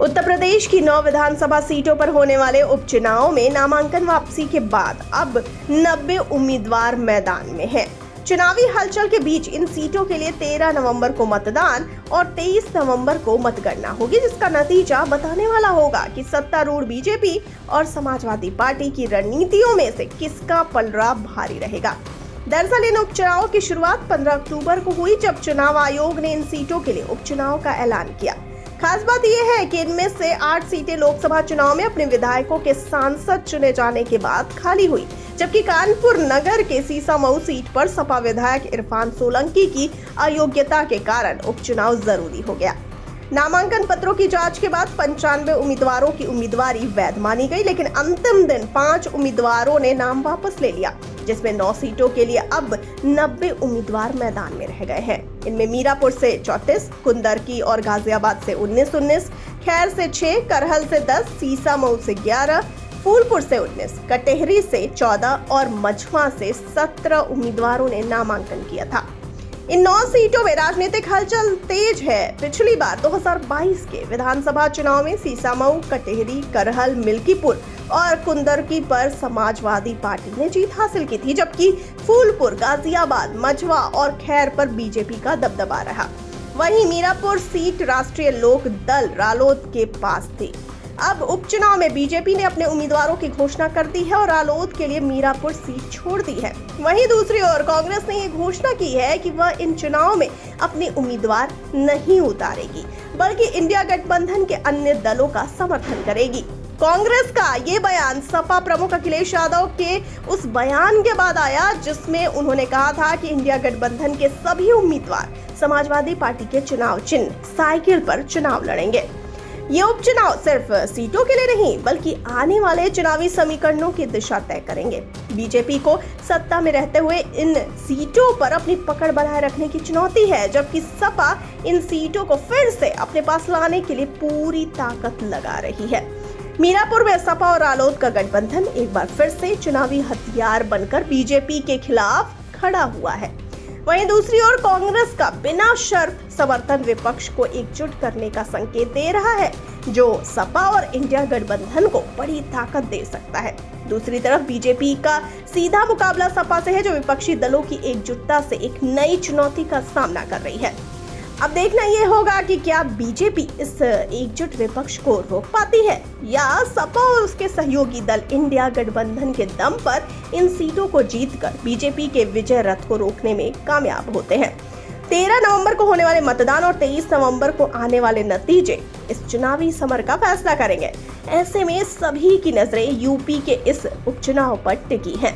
उत्तर प्रदेश की 9 विधानसभा सीटों पर होने वाले उपचुनाव में नामांकन वापसी के बाद अब 90 उम्मीदवार मैदान में हैं। चुनावी हलचल के बीच इन सीटों के लिए 13 नवंबर को मतदान और 23 नवंबर को मतगणना होगी, जिसका नतीजा बताने वाला होगा कि सत्तारूढ़ बीजेपी और समाजवादी पार्टी की रणनीतियों में से किसका पलड़ा भारी रहेगा। दरअसल इन उपचुनावों की शुरुआत 15 अक्टूबर को हुई, जब चुनाव आयोग ने इन सीटों के लिए उपचुनाव का ऐलान किया। खास बात यह है कि इनमें से 8 सीटें लोकसभा चुनाव में अपने विधायकों के सांसद चुने जाने के बाद खाली हुई, जबकि कानपुर नगर के सीसामऊ सीट पर सपा विधायक इरफान सोलंकी की अयोग्यता के कारण उपचुनाव जरूरी हो गया। नामांकन पत्रों की जांच के बाद 95 उम्मीदवारों की उम्मीदवारी वैध मानी गई, लेकिन अंतिम दिन 5 उम्मीदवारों ने नाम वापस ले लिया, जिसमें 9 सीटों के लिए अब 90 उम्मीदवार मैदान में रह गए हैं। इनमें मीरापुर से 34, कुंदरकी और गाजियाबाद से 19, खैर से 6, करहल से 10, सीसामऊ से 11, फूलपुर से 19, कटेहरी से 14 और मझवा से 17 उम्मीदवारों ने नामांकन किया था। इन 9 सीटों में राजनीतिक हलचल तेज है। पिछली बार 2022 के विधानसभा चुनाव में सीसामऊ, कटेहरी, करहल, मिल्कीपुर और कुंदरकी पर समाजवादी पार्टी ने जीत हासिल की थी, जबकि फूलपुर, गाजियाबाद, मझवा और खैर पर बीजेपी का दबदबा रहा। वहीं मीरापुर सीट राष्ट्रीय लोक दल रालोद के पास थी। अब उपचुनाव में बीजेपी ने अपने उम्मीदवारों की घोषणा कर दी है और रालोद के लिए मीरापुर सीट छोड़ दी है। वहीं दूसरी ओर कांग्रेस ने ये घोषणा की है कि वह इन चुनाव में अपने उम्मीदवार नहीं उतारेगी, बल्कि इंडिया गठबंधन के अन्य दलों का समर्थन करेगी। कांग्रेस का ये बयान सपा प्रमुख अखिलेश यादव के उस बयान के बाद आया, जिसमें उन्होंने कहा था कि इंडिया गठबंधन के सभी उम्मीदवार समाजवादी पार्टी के चुनाव चिन्ह साइकिल पर चुनाव लड़ेंगे। ये उपचुनाव सिर्फ सीटों के लिए नहीं, बल्कि आने वाले चुनावी समीकरणों की दिशा तय करेंगे। बीजेपी को सत्ता में रहते हुए इन सीटों पर अपनी पकड़ बनाए रखने की चुनौती है, जबकि सपा इन सीटों को फिर से अपने पास लाने के लिए पूरी ताकत लगा रही है। मीरापुर में सपा और रालोद का गठबंधन एक बार फिर से चुनावी हथियार बनकर बीजेपी के खिलाफ खड़ा हुआ है। वहीं दूसरी ओर कांग्रेस का बिना शर्त समर्थन विपक्ष को एकजुट करने का संकेत दे रहा है, जो सपा और इंडिया गठबंधन को बड़ी ताकत दे सकता है। दूसरी तरफ बीजेपी का सीधा मुकाबला सपा से है, जो विपक्षी दलों की एकजुटता से एक नई चुनौती का सामना कर रही है। अब देखना यह होगा कि क्या बीजेपी इस एकजुट विपक्ष को रोक पाती है, या सपा और उसके सहयोगी दल इंडिया गठबंधन के दम पर इन सीटों को जीतकर बीजेपी के विजय रथ को रोकने में कामयाब होते हैं। 13 नवंबर को होने वाले मतदान और 23 नवंबर को आने वाले नतीजे इस चुनावी समर का फैसला करेंगे। ऐसे में सभी की नजरें यूपी के इस उपचुनाव पर टिकी हैं।